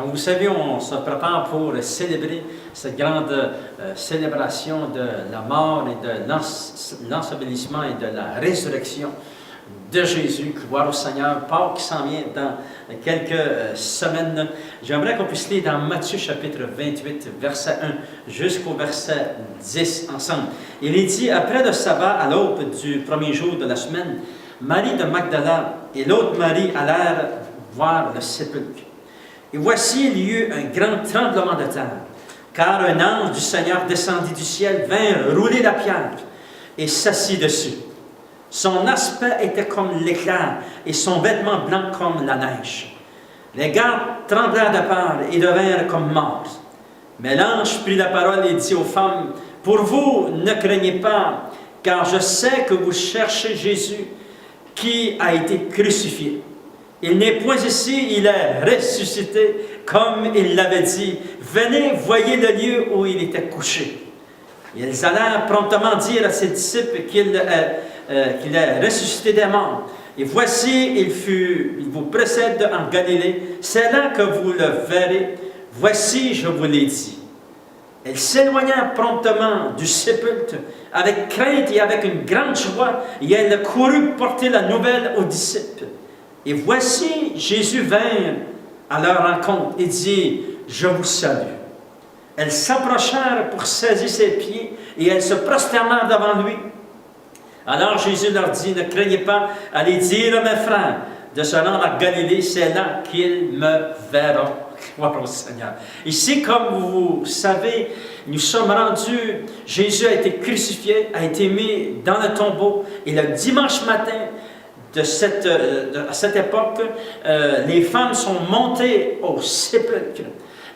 Comme vous savez, on se prépare pour célébrer cette grande célébration de la mort et de l'ensevelissement et de la résurrection de Jésus. Gloire au Seigneur. Pâques qui s'en vient dans quelques semaines. J'aimerais qu'on puisse lire dans Matthieu chapitre 28, verset 1 jusqu'au verset 10 ensemble. Il est dit, après le sabbat, à l'aube du premier jour de la semaine, Marie de Magdala et l'autre Marie allèrent voir le sépulcre. Et voici, il y eut un grand tremblement de terre, car un ange du Seigneur descendit du ciel, vint rouler la pierre et s'assit dessus. Son aspect était comme l'éclair et son vêtement blanc comme la neige. Les gardes tremblèrent de peur et devinrent comme morts. Mais l'ange prit la parole et dit aux femmes, « Pour vous, ne craignez pas, car je sais que vous cherchez Jésus qui a été crucifié. Il n'est point ici, il est ressuscité, comme il l'avait dit. Venez, voyez le lieu où il était couché. » Ils allèrent promptement dire à ses disciples qu'il est ressuscité des morts. Et voici, il vous précède en Galilée. C'est là que vous le verrez. Voici, je vous l'ai dit. Elles s'éloignèrent promptement du sépulcre avec crainte et avec une grande joie, et elles coururent porter la nouvelle aux disciples. Et voici, Jésus vint à leur rencontre et dit, « Je vous salue. » Elles s'approchèrent pour saisir ses pieds et elles se prosternèrent devant lui. Alors Jésus leur dit, « Ne craignez pas, allez dire à mes frères de se rendre à Galilée, c'est là qu'ils me verront. » Gloire au Seigneur. Ici, comme vous savez, nous sommes rendus, Jésus a été crucifié, a été mis dans le tombeau, et le dimanche matin, à cette époque, les femmes sont montées au sépulcre.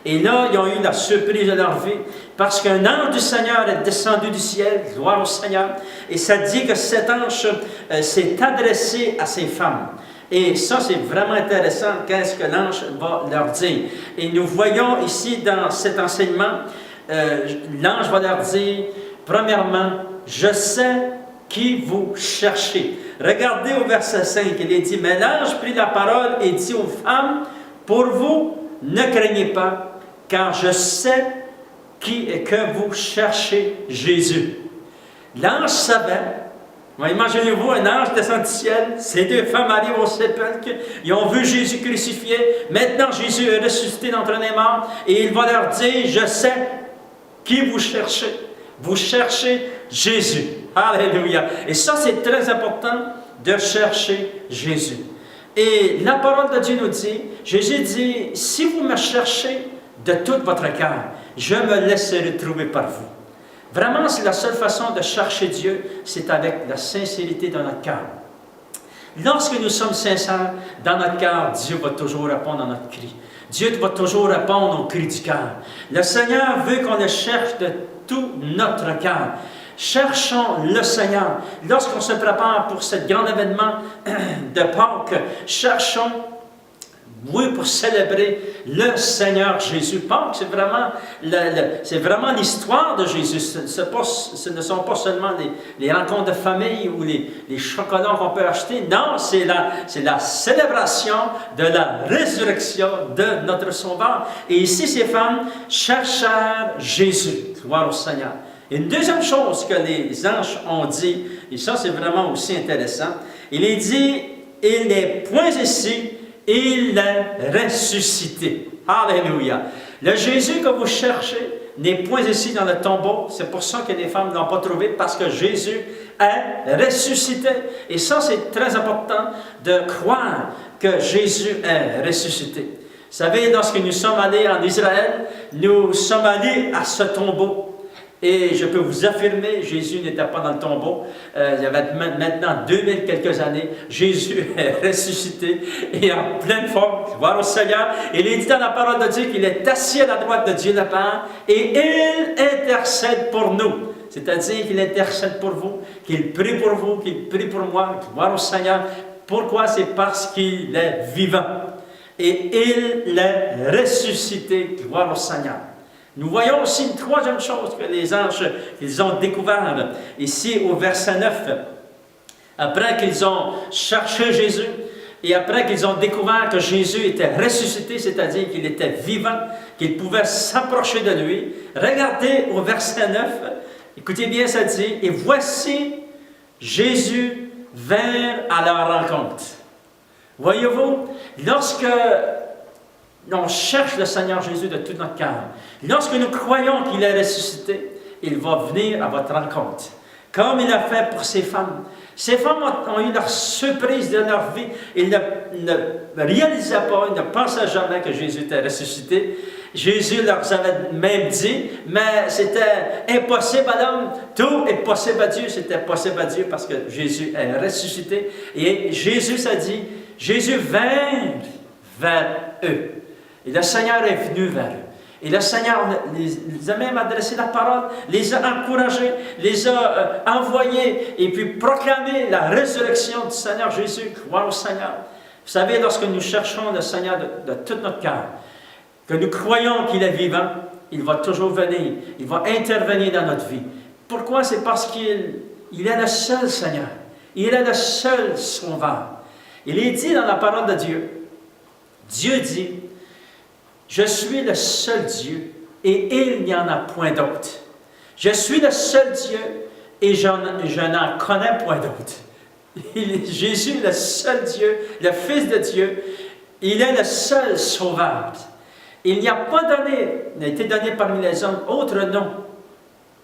Et là, ils ont eu la surprise de leur vie, parce qu'un ange du Seigneur est descendu du ciel, gloire au Seigneur, et ça dit que cet ange s'est adressé à ces femmes. Et ça, c'est vraiment intéressant, qu'est-ce que l'ange va leur dire. Et nous voyons ici, dans cet enseignement, l'ange va leur dire, premièrement, « Je sais qui vous cherchez. » Regardez au verset 5, il est dit, « Mais l'ange prit la parole et dit aux femmes, « Pour vous, ne craignez pas, car je sais que vous cherchez Jésus. » L'ange savait. Imaginez-vous, un ange descend du ciel, ces deux femmes arrivent au sépulcre, ils ont vu Jésus crucifié, maintenant Jésus est ressuscité d'entre les morts, et il va leur dire, je sais qui vous cherchez. Vous cherchez Jésus. Alléluia. Et ça, c'est très important de chercher Jésus. Et la parole de Dieu nous dit, Jésus dit, si vous me cherchez de tout votre cœur, je me laisserai trouver par vous. Vraiment, c'est la seule façon de chercher Dieu, c'est avec la sincérité dans notre cœur. Lorsque nous sommes sincères dans notre cœur, Dieu va toujours répondre à notre cri. Dieu va toujours répondre au cri du cœur. Le Seigneur veut qu'on le cherche de tout notre cœur. Cherchons le Seigneur. Lorsqu'on se prépare pour ce grand événement de Pâques, cherchons, oui, pour célébrer le Seigneur Jésus. Pâques, c'est vraiment l'histoire de Jésus. Ce ne sont pas seulement les rencontres de famille ou les chocolats qu'on peut acheter. Non, c'est la célébration de la résurrection de notre Sauveur. Et ici, ces femmes cherchèrent Jésus. Gloire au Seigneur. Une deuxième chose que les anges ont dit, et ça c'est vraiment aussi intéressant, il est dit, il n'est point ici, il est ressuscité. Alléluia. Le Jésus que vous cherchez n'est point ici dans le tombeau. C'est pour ça que les femmes ne l'ont pas trouvé, parce que Jésus est ressuscité. Et ça, c'est très important de croire que Jésus est ressuscité. Vous savez, lorsque nous sommes allés en Israël, nous sommes allés à ce tombeau. Et je peux vous affirmer, Jésus n'était pas dans le tombeau. Il y avait maintenant 2000 quelques années. Jésus est ressuscité et en pleine forme. Gloire au Seigneur. Il est dit dans la parole de Dieu qu'il est assis à la droite de Dieu le Père et il intercède pour nous. C'est-à-dire qu'il intercède pour vous, qu'il prie pour vous, qu'il prie pour moi. Gloire au Seigneur. Pourquoi? C'est parce qu'il est vivant. Et il est ressuscité. Gloire au Seigneur. Nous voyons aussi une troisième chose que les anges ils ont découvert ici au verset 9. Après qu'ils ont cherché Jésus, Et après qu'ils ont découvert que Jésus était ressuscité, c'est-à-dire qu'il était vivant, qu'ils pouvaient s'approcher de lui, regardez au verset 9, écoutez bien ça dit, « Et voici, Jésus vint à leur rencontre. » Voyez-vous, lorsque on cherche le Seigneur Jésus de tout notre cœur, lorsque nous croyons qu'il est ressuscité, il va venir à votre rencontre. Comme il a fait pour ces femmes. Ces femmes ont eu leur surprise de leur vie. Ils ne réalisaient pas, ils ne pensaient jamais que Jésus était ressuscité. Jésus leur avait même dit, mais c'était impossible à l'homme. Tout est possible à Dieu. C'était possible à Dieu parce que Jésus est ressuscité. Et Jésus s'est dit, Jésus vint vers eux. Et le Seigneur est venu vers eux. Et le Seigneur les a même adressé la parole, les a encouragés, les a envoyés et puis proclamé la résurrection du Seigneur Jésus. Croire au Seigneur. Vous savez, lorsque nous cherchons le Seigneur de tout notre cœur, que nous croyons qu'il est vivant, il va toujours venir, il va intervenir dans notre vie. Pourquoi? C'est parce qu'il est le seul Seigneur. Il est le seul Sauveur. Il est dit dans la parole de Dieu, Dieu dit, je suis le seul Dieu et il n'y en a point d'autre. Je suis le seul Dieu et je n'en connais point d'autre. Jésus est le seul Dieu, le Fils de Dieu. Il est le seul Sauveur. Il n'y a pas été donné parmi les hommes autre nom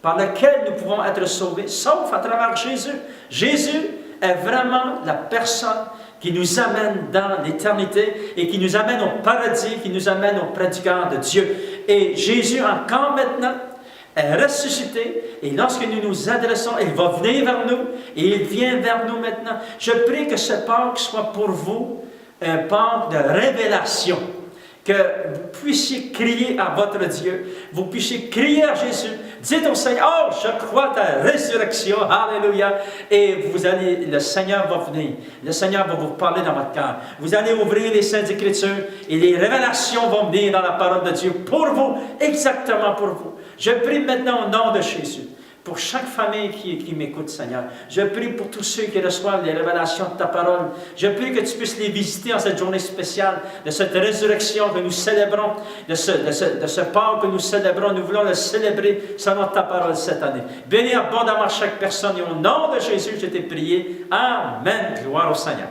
par lequel nous pouvons être sauvés, sauf à travers Jésus. Jésus est vraiment la personne qui nous amène dans l'éternité et qui nous amène au paradis, qui nous amène auprès du cœur de Dieu. Et Jésus, encore maintenant, est ressuscité. Et lorsque nous nous adressons, il va venir vers nous. Et il vient vers nous maintenant. Je prie que ce Pâques soit pour vous un Pâques de révélation. Que vous puissiez crier à votre Dieu, vous puissiez crier à Jésus, dites au Seigneur, oh, je crois à ta résurrection, alléluia, et le Seigneur va venir, le Seigneur va vous parler dans votre cœur, vous allez ouvrir les Saintes Écritures, et les révélations vont venir dans la parole de Dieu, pour vous, exactement pour vous. Je prie maintenant au nom de Jésus, pour chaque famille qui m'écoute, Seigneur. Je prie pour tous ceux qui reçoivent les révélations de ta parole. Je prie que tu puisses les visiter en cette journée spéciale, de cette résurrection que nous célébrons, de ce Pâques que nous célébrons. Nous voulons le célébrer selon ta parole cette année. Bénis abondamment chaque personne et au nom de Jésus, je t'ai prié. Amen. Gloire au Seigneur.